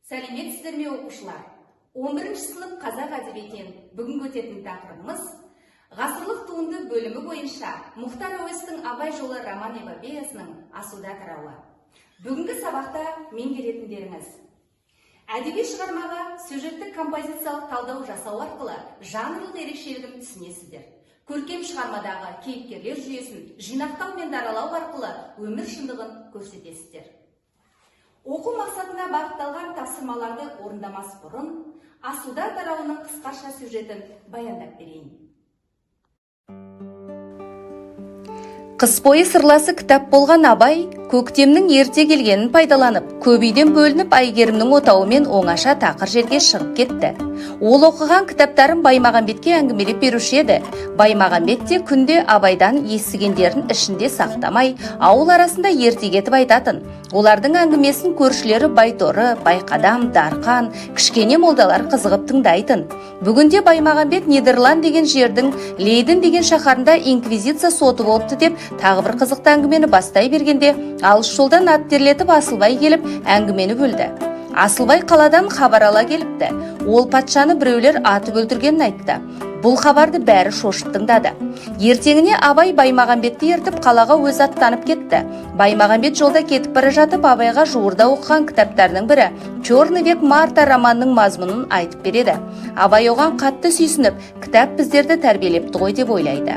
Сәлеметсіздер ме оқушылар? 11 сынып қазақ әдебиетінен бүгінгі өтетін тақырыбымыз ғасырлық туынды бөлімі бойынша Мұхтар Әуезовтің Абай жолы роман-эпопеясының асуда тарауы. Бүгінгі сабақта меңгеретіндеріңіз: әдеби шығармаға сюжеттік композициялық талдау жасау арқылы жанрлық ерекшелігін түсінесіздер. Көркем шығармадағы кейіпкерлер жүйесін жинақтау мен даралау арқылы өмір шындығын көрсетесіздер. Оқу мақсатына бағытталған тапсырмаларды орындамас бұрын асуда тарауының қысқаша сюжетін баяндап берейін. Қыс бойы сырласы кітап болған Абай, көктемнің ерте келгенін пайдаланып, көп үйден бөлініп Әйгерімнің отауымен оңаша тақыр жерге шығып кетті. Ол оқыған кітаптарын Баймағамбетке әңгімелеп беруші еді. Баймағамбет те күнде Абайдан естігендерін ішінде сақтамай, ауыл арасында ертегетіп айтатын. Олардың әңгімесін көршілері Байторы, Байқадам, Дарқан, кішкене молдалар қызығып тыңдайтын. Бүгінде Баймағамбет Нидерланд деген жердің Лейден деген шаһарында инквизиция соты болыпты деп тағы бір қызықты әңгімені бастай бергенде, алыс жолдан ат терлетіп Асылбай келіп әңгімені бөлді. Асылбай қаладан хабар ала келіпті. Ол патшаны біреулер атып өлтіргенін айтты. Бұл хабарды бәрі шошып тыңдады. Ертеңіне Абай Баймағамбетті ертіп қалаға өз аттанып кетті. Баймағамбет жолда кетіп бара жатып Абайға жуырда оқыған кітаптарының бірі «Черный век Марта» романының мазмұнын айтып береді. Абай оған қатты сүйсініп, кітап біздерді тәрбиелепті ғой деп ойлайды.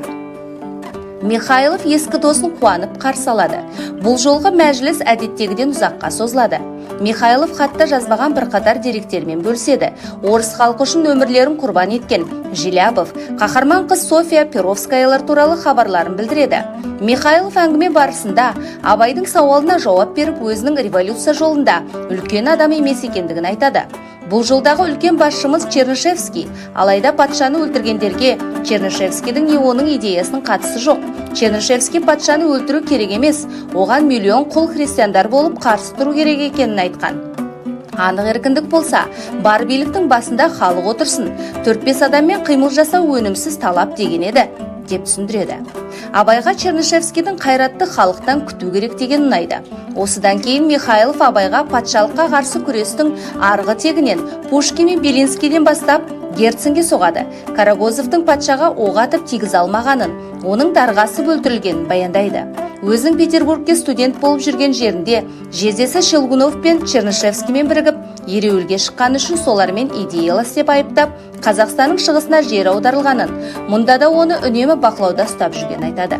Михайлов ескі досын қуанып қарсы алады. Бұл жолғы мәжіліс әдеттегіден ұзаққа созылады. Михайлов хатта жазбаған бірқатар деректермен бөліседі. Орыс халқы үшін өмірлерін құрбан еткен Желябов, қаһарман қыз София Перовскаялар туралы хабарларын білдіреді. Михайлов әңгіме барысында Абайдың сауалына жауап беріп, өзінің революция жолында үлкен адам емес екендігін айтады. Бұл жолдағы үлкен басшымыз Чернышевский, алайда патшаны өлтіргендерге Чернышевскийдің не оның идеясының қатысы жоқ. Чернышевский патшаны өлтіру керек емес, оған миллион құл христиандар болып қарсы тұру керек екенін айтқан. Анық еркіндік болса, бар биліктің басында халық отырсын, 4-5 адаммен қимыл жасау өнімсіз талап деген еді, деп түсіндіреді. Абайға Чернышевскийдің қайратты халықтан күту керек деген ұнайды. Осыдан кейін Михайлов Абайға патшалыққа қарсы күрестің арғы тегінен Пушкин мен Белинскийден бастап Герценге соғады. Карагозовтың патшаға оқ атып тигіз алмағанын, оның дарғасы өлтірілгенін баяндайды. Өзің Петербургке студент болып жүрген жерінде жездесі Щелгунов пен Чернышевскиймен бірігіп, ереуілге шыққаны үшін солармен идеялас деп айыптап, Қазақстанның шығысына жер аударылғанын, мұнда да оны үнемі бақылауда ұстап жүрген айтады.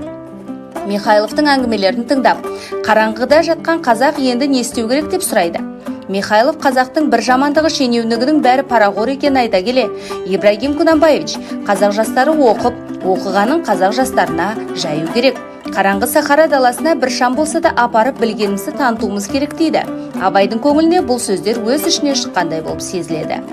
Михайловтың әңгімелерін тыңдап, қараңғыда жатқан қазақ енді не істеу керек деп сұрайды. Михайлов қазақтың бір жамандығы шенеунігінің бәрі парақор екенін айта келе, Ибрагим Кунанбаевич, қазақ жастары оқығанын қазақ жастарына жаю керек. Қараңғы Сахара даласына бір шам болса да апарып білгенімізді танытуымыз керек дейді. Абайдың көңіліне бұл сөздер өз ішіне шыққандай болып сезіледі.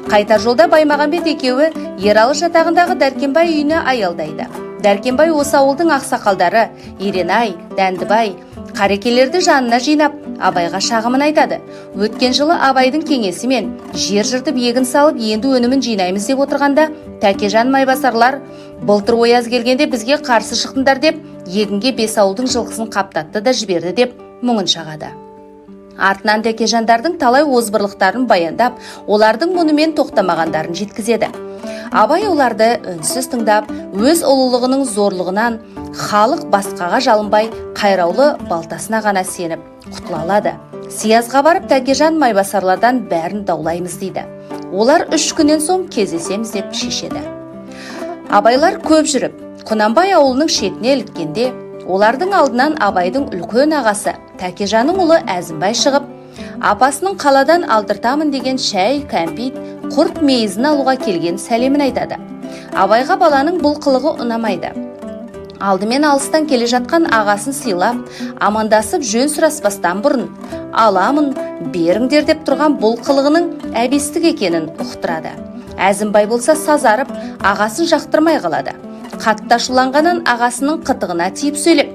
Қайтар жолда Баймағамбет екеуі Ералы жатағындағы Дәркембай үйіне аялдайды. Дәркембай осы ауылдың ақсақалдары Еренай, Дәндібай, қарекелерді жанына жинап, Абайға шағымын айтады. Өткен жылы Абайдың кеңесімен жер жыртып егін салып, енді өнімін жинаймыз деп отырғанда, Тәкежан майбасарлар былтыр Ояз келгенде бізге қарсы шықтыңдар деп, егінге 5 ауылдың жылқысын қаптатты да жіберді деп мұңын шағады. Артынан Тәкежандардың талай озбырлықтарын баяндап, олардың мұнымен тоқтамағандарын жеткізеді. Абай оларды үнсіз тыңдап, өз ұлылығының зорлығынан халық басқаға жалынбай, қайраулы балтасына ғана сеніп құтыла алады. Сиязға барып Тәкежан майбасарлардан бәрін даулаймыз дейді. Олар 3 күннен соң кездесеміз деп шешеді. Абайлар көп жүріп, Құнанбай ауылының шетіне іліккенде, олардың алдынан Абайдың үлкен ағасы Тәкежанның ұлы Әзімбай шығып, апасының қаладан алдыртамын деген шәй, кәмпит, құрт мейізін алуға келген сәлемін айтады. Абайға баланың бұл қылығы ұнамайды. Алдымен алыстан келе жатқан ағасын сыйлап, амандасып жөн сұраспастан бұрын, аламын, беріңдер деп тұрған бұл қылығының әбестік екенін ұқтырады. Әзімбай болса сазарып, ағасын жақтырмай қалады. Қатты ашуланғанын ағасының қытығына тиіп сөйлеп,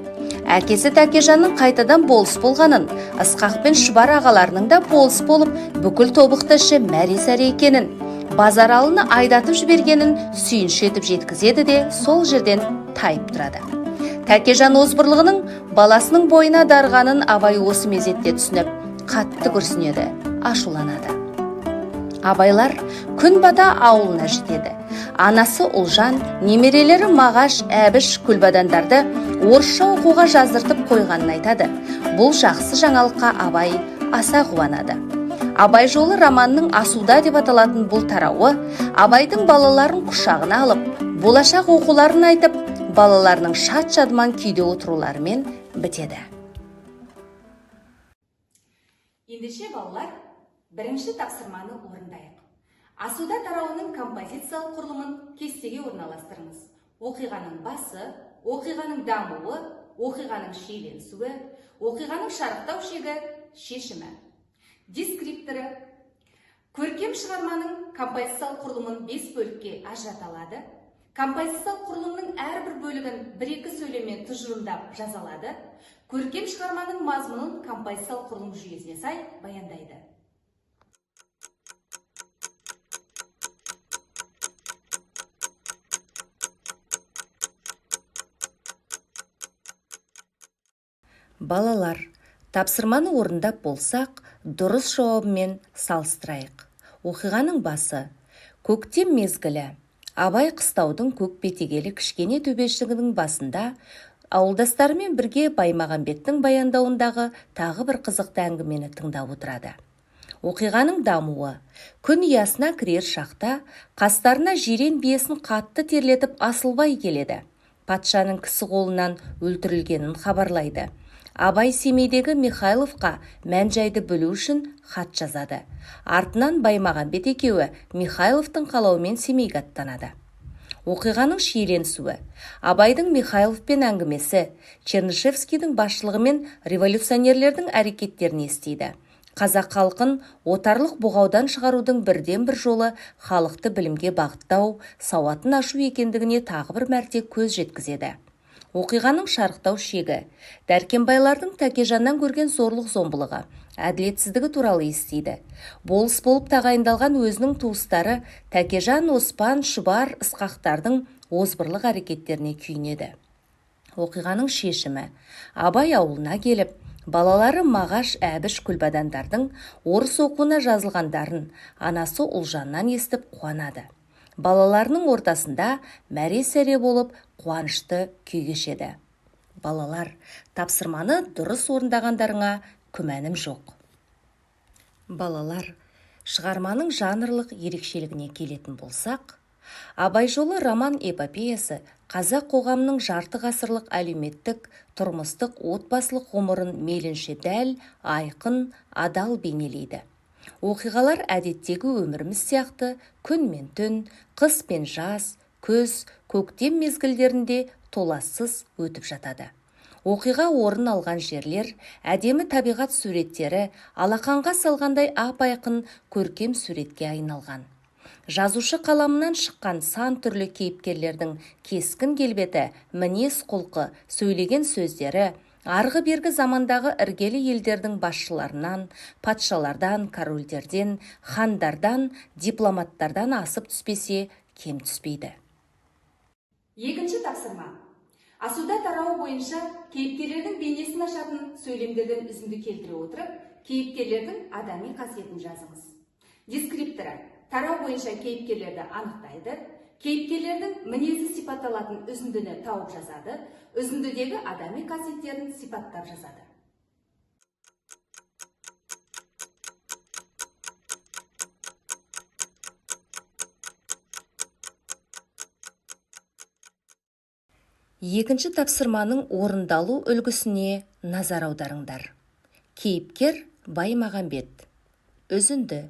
әкесі Тәкежанның қайтадан болыс болғанын, Ысқақ пен Шұбар ағаларының да болыс болып, бүкіл тобықты іші мәре-сәре екенін, Базаралыны айдатып жібергенін сүйінші етіп жеткізеді де сол жерден тайып тұрады. Тәкежан озбырлығының баласының бойына дарғанын Абай осы мезетте түсініп, қатты күрсінеді, ашуланады. Абайлар күн бата ауылына жетеді. Анасы Ұлжан, немерелері Мағаш, Әбіш күлбадандарды орысша оқуға жаздыртып қойғанын айтады. Бұл жақсы жаңалыққа Абай аса қуанады. Абай жолы романның асуда деп аталатын бұл тарауы Абайдың балаларын құшағына алып, болашақ оқуларын айтып, балаларының шат-шадыман күйде отыруларымен бітеді. Ендеше балалар, бірінші тапсырманы орындайық. Асуда тарауының композициялық құрылымын кестеге орналастырыңыз. Оқиғаның басы, оқиғаның дамуы, оқиғаның шиеленісуі, оқиғаның шарықтау шегі, шешімі. Дескрипторы. Көркем шығарманың композициялық құрылымын 5 бөлікке ажыраталады. Композициялық құрылымның әрбір бөлігін 1-2 сөйлеммен тұжырымдап жазалады. Көркем шығарманың мазмұнын композициялық құрылым жүйесіне сай баяндайды. Балалар, тапсырманы орындап болсақ, дұрыс жауабымен салыстырайық. Оқиғаның басы. Көктем мезгілі. Абай қыстаудың көк бетегелі кішкене төбешігінің басында ауылдастарымен бірге Баймағамбеттің баяндауындағы тағы бір қызықты әңгімені тыңдап отырады. Оқиғаның дамуы. Күн ұясына кірер шақта қастарына жирен биесін қатты терлетіп Асылбай келеді. Патшаның кісі қолынан өлтірілгенін хабарлайды. Абай Семейдегі Михайловқа мән-жайды білу үшін хат жазады. Артынан Баймағамбет екеуі Михайловтың қалауымен Семейге аттанады. Оқиғаның шиеленісуі. Абайдың Михайловпен әңгімесі, Чернышевскийдің басшылығымен революционерлердің әрекеттерін естиді. Қазақ халқын отарлық бұғаудан шығарудың бірден бір жолы халықты білімге бағыттау, сауатын ашу екендігіне тағы бір мәрте көз жеткізеді. Оқиғаның шарықтау шегі. Дәркембайлардың Тәкежаннан көрген зорлық-зомбылығы, әділетсіздігі туралы естиді. Болыс болып тағайындалған өзінің туыстары Тәкежан, Оспан, Шұбар, Ысқақтардың озбырлық әрекеттеріне күйінеді. Оқиғаның шешімі. Абай ауылына келіп, балалары Мағаш, Әбіш күлбадандардың орыс оқуына жазылғандарын анасы Ұлжаннан естіп қуанады. Балаларының ортасында мәре-сәре болып қуанышты күй кешеді. Балалар, тапсырманы дұрыс орындағандарыңа күмәнім жоқ. Балалар, шығарманың жанрлық ерекшелігіне келетін болсақ, Абай жолы роман эпопеясы қазақ қоғамының жарты ғасырлық әлеуметтік, тұрмыстық, отбасылық ғұмырын мейлінше дәл, айқын, адал бейнелейді. Оқиғалар әдеттегі өміріміз сияқты күн мен түн, қыс пен жаз, күз, көктем мезгілдерінде толассыз өтіп жатады. Оқиға орын алған жерлер, әдемі табиғат суреттері алақанға салғандай ап-айқын көркем суретке айналған. Жазушы қаламынан шыққан сан түрлі кейіпкерлердің кескін келбеті, мінез құлқы, сөйлеген сөздері, арғы-бергі замандағы іргелі елдердің басшыларынан, патшалардан, корольдерден, хандардан, дипломаттардан асып түспесе, кем түспейді. Екінші тапсырма. Асуда тарауы бойынша кейіпкерлердің бейнесін ашатын сөйлемдерден үзінді келтіре отырып, кейіпкерлердің адами қасиетін жазыңыз. Дескрипторы. Тарау бойынша кейіпкерлерді анықтайды, кейіпкерлердің мінезі сипатталатын үзіндіні тауып жазады, үзіндідегі адами қасиеттерін сипаттап жазады. Екінші тапсырманың орындалу үлгісіне назар аударыңдар. Кейіпкер Баймағамбет. Үзінді.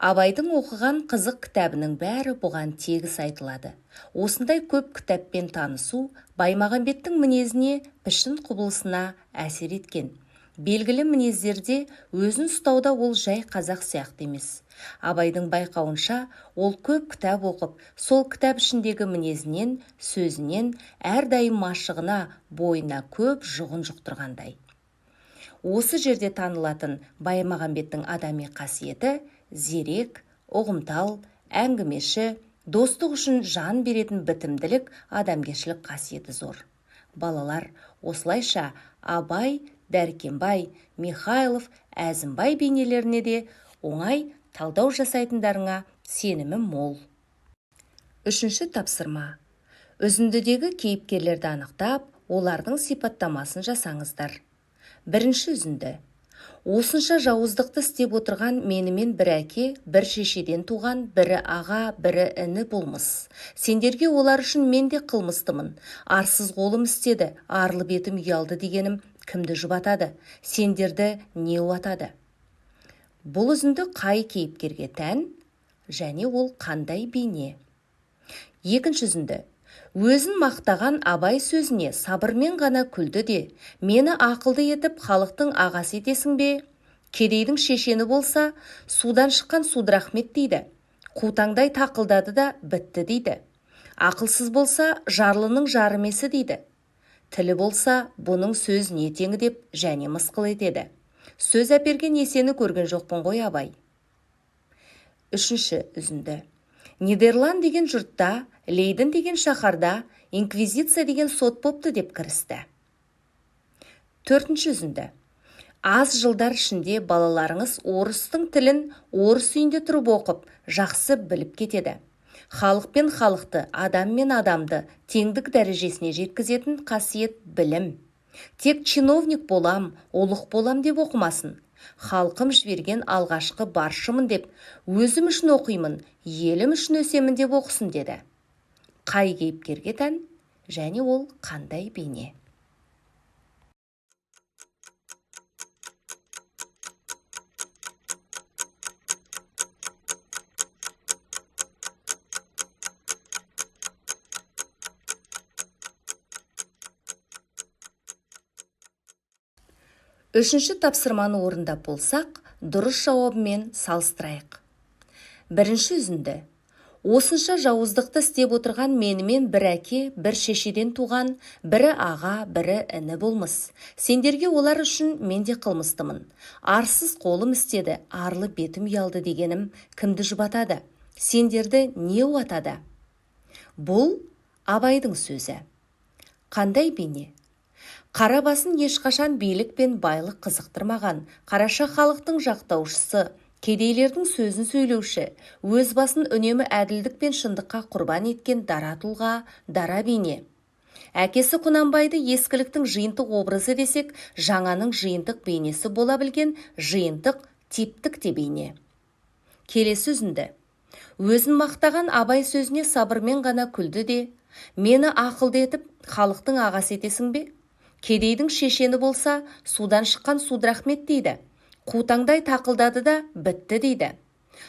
Абайдың оқыған қызық кітабының бәрі бұған тегіс айтылады. Осындай көп кітаппен танысу Баймағамбеттің мінезіне, пішін құбылысына әсер еткен. Белгілі мінездерде өзін ұстауда ол жай қазақ сияқты емес. Абайдың байқауынша, ол көп кітап оқып, сол кітап ішіндегі мінезінен, сөзінен, әрдайым машығына, бойына көп жұғын жұқтырғандай. Осы жерде танылатын Баймағамбеттің адами қасиеті зерек, ұғымтал, әңгімеші, достық үшін жан беретін бітімділік, адамгершілік қасиеті зор. Балалар, осылайша Абай, Дәркембай, Михайлов, Әзімбай бейнелеріне де оңай талдау жасайтындарыңа сенімім мол. Үшінші тапсырма. Үзіндідегі кейіпкерлерді анықтап, олардың сипаттамасын жасаңыздар. Бірінші үзінді. Осынша жауыздықты істеп отырған менімен бір әке, бір шешеден туған, бірі аға, бірі іні болмыс. Сендерге олар үшін мен де қылмыстымын. Арсыз қолым істеді, арлы бетім ұялды дегенім кімді жұбатады? Сендерді не уатады? Бұл үзінді қай кейіпкерге тән және ол қандай бейне? Екінші үзінді. Өзін мақтаған Абай сөзіне сабырмен ғана күлді де, мені ақылды етіп халықтың ағасы етесің бе? Кедейдің шешені болса, судан шыққан Судырахмет дейді. Қутаңдай тақылдады да бітті дейді. Ақылсыз болса, жарлының жарымесі дейді. Тілі болса, бұның сөз не теңі деп және мысқыл етеді. Сөз әперген есені көрген жоқпын ғой Абай. Үшінші үзінді. Нидерланд деген жұртта, Лейден деген шаһарда инквизиция деген сот бопты деп кірісті. Төртінші үзінді. Аз жылдар ішінде балаларыңыз орыстың тілін орыс үйінде тұрып оқып, жақсы біліп кетеді. Халық пен халықты, адам мен адамды теңдік дәрежесіне жеткізетін қасиет білім. Тек чиновник болам, олық болам деп оқымасын. Халқым жіберген алғашқы баршымын деп, өзім үшін оқимын, елім үшін өсемін деп оқысын деді. Қай кейіпкерге тән және ол қандай бейне? Үшінші тапсырманы орындап болсақ, дұрыс жауабымен салыстырайық. Бірінші үзінді. Осынша жауыздықты істеп отырған менімен бір әке, бір шешеден туған, бірі аға, бірі іні болмыс. Сендерге олар үшін мен де қылмыстымын. Арсыз қолым істеді, арлы бетім ұялды дегенім кімді жұбатады? Сендерді не уатады? Бұл Абайдың сөзі. Қандай бейне? Қара басын ешқашан билік пен байлық қызықтырмаған, қараша халықтың жақтаушысы, кедейлердің сөзін сөйлеуші, өз басын үнемі әділдік пен шындыққа құрбан еткен дара тұлға, дара бейне. Әкесі Құнанбайды ескіліктің жиынтық образы десек, жаңаның жиынтық бейнесі бола білген жиынтық типтік те бейне. Келесі үзінді. Өзін мақтаған Абай сөзіне сабырмен ғана күлді де, мені ақылды етіп халықтың ағасы етесің бе? Кедейдің шешені болса, судан шыққан Судырахмет дейді. Қутаңдай тақылдады да бітті дейді.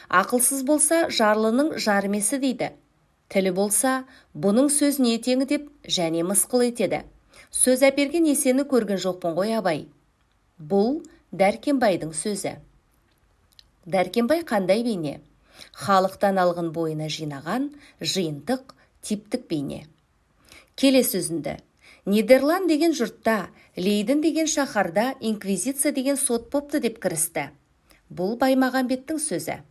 Ақылсыз болса, жарлының жарымесі дейді. Тілі болса, бұның сөз не теңі деп және мысқыл етеді. Сөз әперген есені көрген жоқпын ғой Абай. Бұл Дәркембайдың сөзі. Дәркембай қандай бейне? Халықтан алғын бойына жинаған жиынтық типтік бейне. Келесі үзінді. Нидерланд деген жұртта, Лейден деген шаһарда инквизиция деген сот бопты деп кірісті. Бұл Баймағамбеттің сөзі.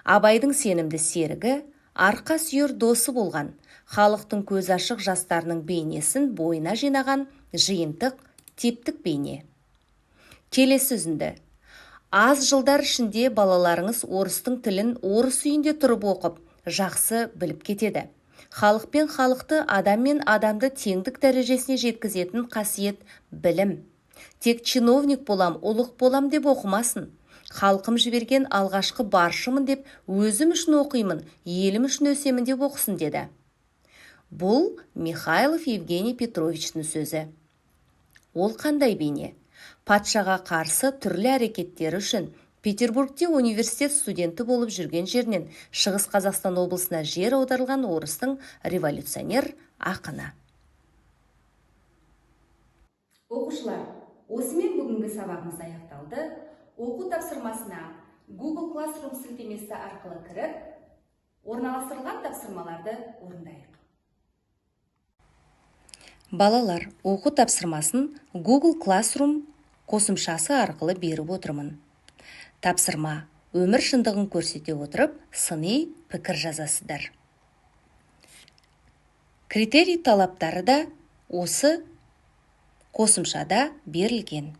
Абайдың сенімді серігі, арқа сүйер досы болған, халықтың көз ашық жастарының бейнесін бойына жинаған жиынтық типтік бейне. Келесі үзінді. Аз жылдар ішінде балаларыңыз орыстың тілін орыс үйінде тұрып оқып, жақсы біліп кетеді. Халық пен халықты, адам мен адамды теңдік дәрежесіне жеткізетін қасиет білім. Тек чиновник болам, ұлық болам деп оқымасын. Халқым жіберген алғашқы баршымын деп, өзім үшін оқимын, елім үшін өсемін деп оқысын деді. Бұл Михайлов Евгений Петровичтің сөзі. Ол қандай бейне? Патшаға қарсы түрлі әрекеттері үшін Петербургте университет студенті болып жүрген жерінен Шығыс Қазақстан облысына жер аударылған орыстың революционер ақыны. Оқушылар, осымен бүгінгі сабағымыз аяқталды. Оқу тапсырмасына Google Classroom сілтемесі арқылы кіріп, орналастырылған тапсырмаларды орындайық. Балалар, оқу тапсырмасын Google Classroom қосымшасы арқылы беріп отырмын. Тапсырма өмір шындығын көрсете отырып, сыни пікір жазасыздар. Критерий талаптары да осы қосымшада берілген.